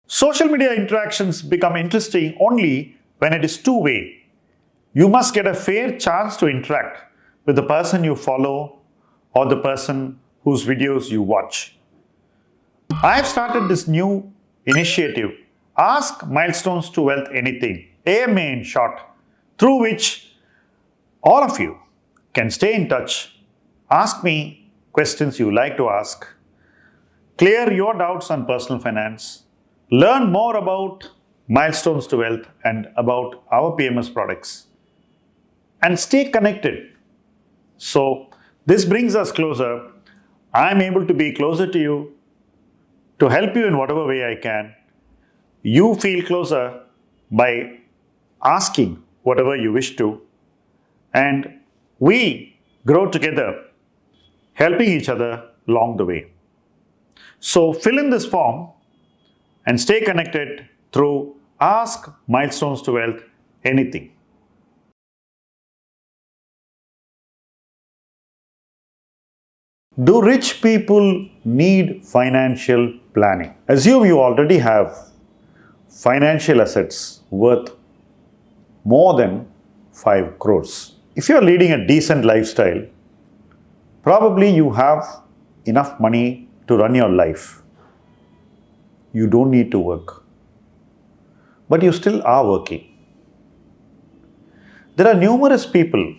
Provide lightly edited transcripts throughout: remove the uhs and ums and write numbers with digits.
Social media interactions become interesting only when it is two-way. You must get a fair chance to interact with the person you follow or the person whose videos you watch. I have started this new initiative, Ask Milestones to Wealth Anything, AMA in short, through which all of you can stay in touch, ask me questions you like to ask, clear your doubts on personal finance, learn more about Milestones to Wealth and about our PMS products, and stay connected. So, this brings us closer. I am able to be closer to you, to help you in whatever way I can. You feel closer by asking whatever you wish to, and we grow together, helping each other along the way. So fill in this form and stay connected through Ask Milestones to Wealth Anything. Do rich people need financial planning? Assume you already have financial assets worth more than 5 crores. If you are leading a decent lifestyle, probably you have enough money to run your life. You don't need to work. But you still are working. There are numerous people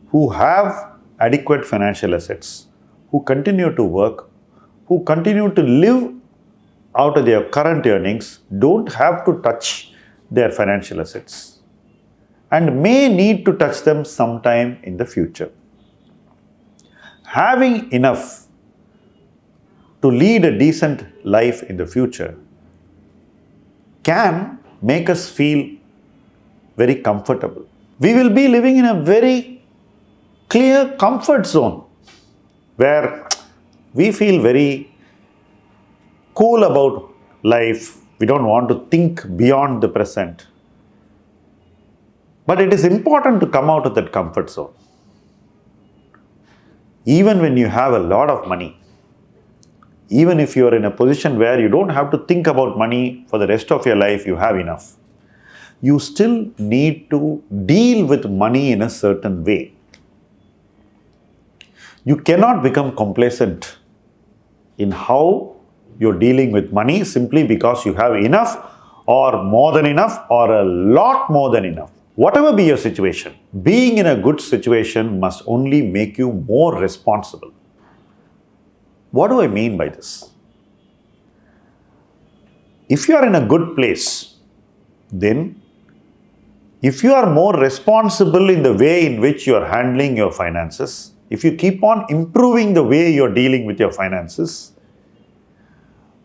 who have adequate financial assets, who continue to work, who continue to live out of their current earnings, don't have to touch their financial assets, and may need to touch them sometime in the future. Having enough to lead a decent life in the future can make us feel very comfortable. We will be living in a very clear comfort zone where we feel very cool about life. We don't want to think beyond the present. But it is important to come out of that comfort zone. Even when you have a lot of money, even if you are in a position where you don't have to think about money for the rest of your life, you have enough, you still need to deal with money in a certain way. You cannot become complacent in how you're dealing with money simply because you have enough or more than enough or a lot more than enough. Whatever be your situation, being in a good situation must only make you more responsible. What do I mean by this? If you are in a good place, then if you are more responsible in the way in which you are handling your finances, if you keep on improving the way you are dealing with your finances,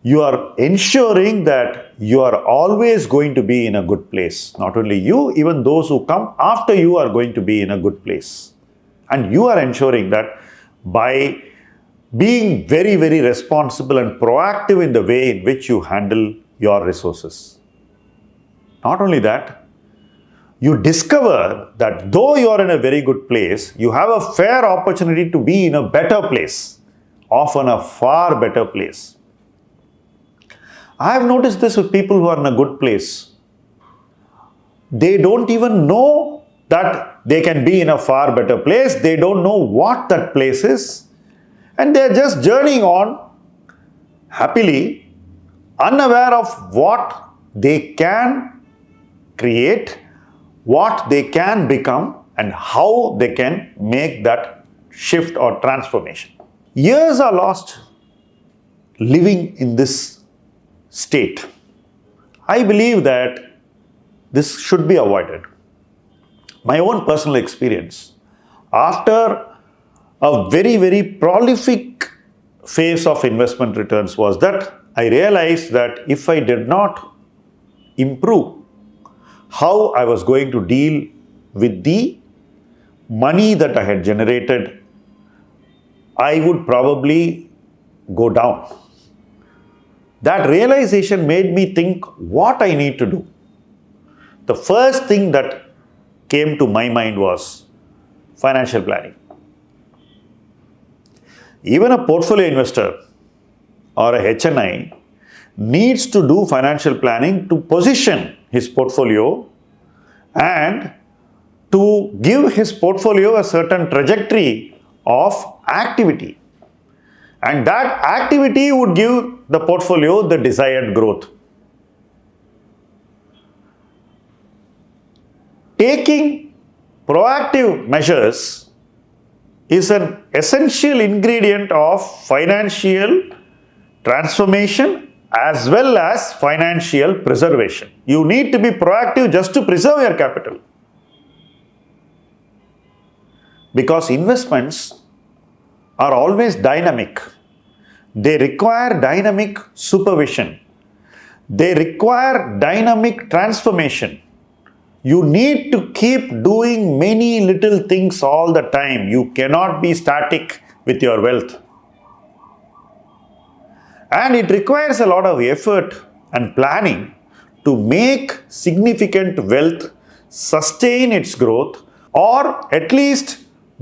you are ensuring that you are always going to be in a good place. Not only you, even those who come after you are going to be in a good place. And you are ensuring that by being very, very responsible and proactive in the way in which you handle your resources. Not only that, you discover that though you are in a very good place, you have a fair opportunity to be in a better place, often a far better place. I have noticed this with people who are in a good place. They don't even know that they can be in a far better place. They don't know what that place is. And they are just journeying on happily, unaware of what they can create, what they can become, and how they can make that shift or transformation. Years are lost living in this state. I believe that this should be avoided. My own personal experience, after a very, very prolific phase of investment returns, was that I realized that if I did not improve how I was going to deal with the money that I had generated, I would probably go down. That realization made me think what I need to do. The first thing that came to my mind was financial planning. Even a portfolio investor or a HNI needs to do financial planning to position his portfolio and to give his portfolio a certain trajectory of activity. And that activity would give the portfolio the desired growth. Taking proactive measures is an essential ingredient of financial transformation as well as financial preservation. You need to be proactive just to preserve your capital. Because investments are always dynamic. They require dynamic supervision. They require dynamic transformation. You need to keep doing many little things all the time. You cannot be static with your wealth. And it requires a lot of effort and planning to make significant wealth sustain its growth or at least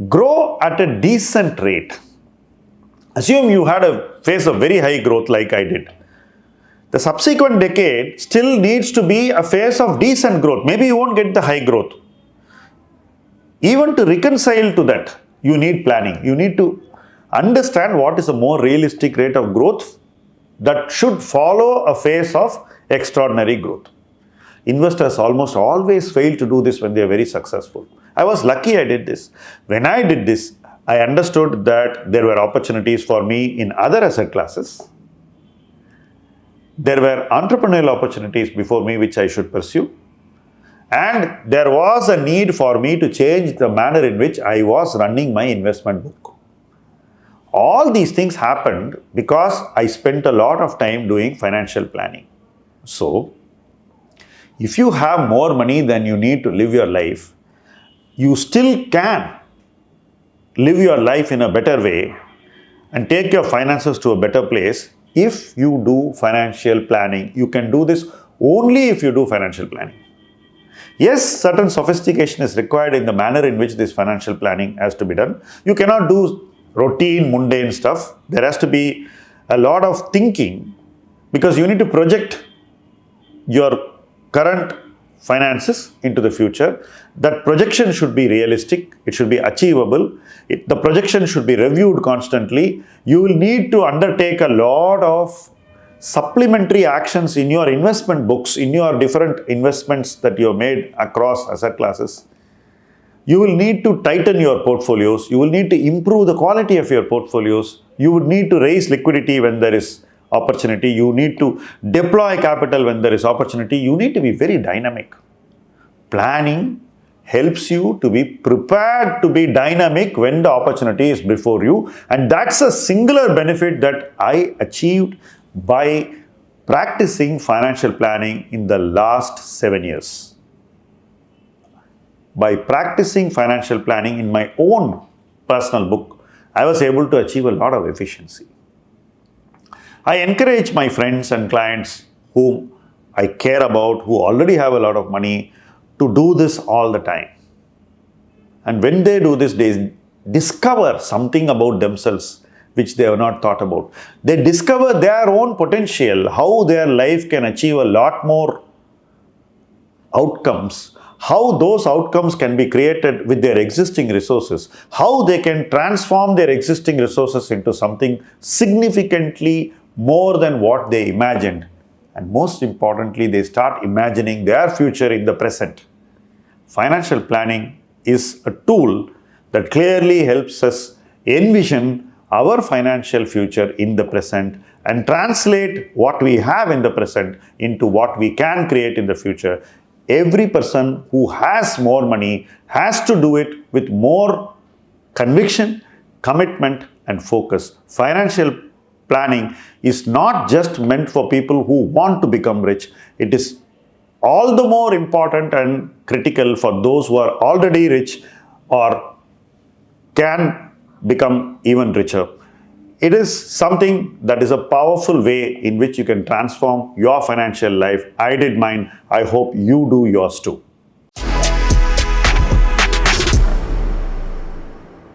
grow at a decent rate. Assume you had a phase of very high growth like I did. The subsequent decade still needs to be a phase of decent growth. Maybe you won't get the high growth. Even to reconcile to that, you need planning. You need to understand what is a more realistic rate of growth that should follow a phase of extraordinary growth. Investors almost always fail to do this when they are very successful. I was lucky I did this. When I did this, I understood that there were opportunities for me in other asset classes. There were entrepreneurial opportunities before me which I should pursue. And there was a need for me to change the manner in which I was running my investment book. All these things happened because I spent a lot of time doing financial planning. So, if you have more money than you need to live your life, you still can live your life in a better way and take your finances to a better place if you do financial planning. You can do this only if you do financial planning. Yes, certain sophistication is required in the manner in which this financial planning has to be done. You cannot do routine, mundane stuff. There has to be a lot of thinking because you need to project your current finances into the future. That projection should be realistic. It should be achievable. The projection should be reviewed constantly. You will need to undertake a lot of supplementary actions in your investment books, in your different investments that you have made across asset classes. You will need to tighten your portfolios. You will need to improve the quality of your portfolios. You would need to raise liquidity when there is opportunity. You need to deploy capital when there is opportunity. You need to be very dynamic. Planning helps you to be prepared to be dynamic when the opportunity is before you. And that's a singular benefit that I achieved by practicing financial planning in the last 7 years. By practicing financial planning in my own personal book, I was able to achieve a lot of efficiency. I encourage my friends and clients whom I care about, who already have a lot of money, to do this all the time. And when they do this, they discover something about themselves which they have not thought about. They discover their own potential, how their life can achieve a lot more outcomes, how those outcomes can be created with their existing resources, how they can transform their existing resources into something significantly more than what they imagined. And most importantly, they start imagining their future in the present. Financial planning is a tool that clearly helps us envision our financial future in the present and translate what we have in the present into what we can create in the future. Every person who has more money has to do it with more conviction, commitment, and focus. Financial planning is not just meant for people who want to become rich. It is all the more important and critical for those who are already rich or can become even richer. It is something that is a powerful way in which you can transform your financial life. I did mine. I hope you do yours too.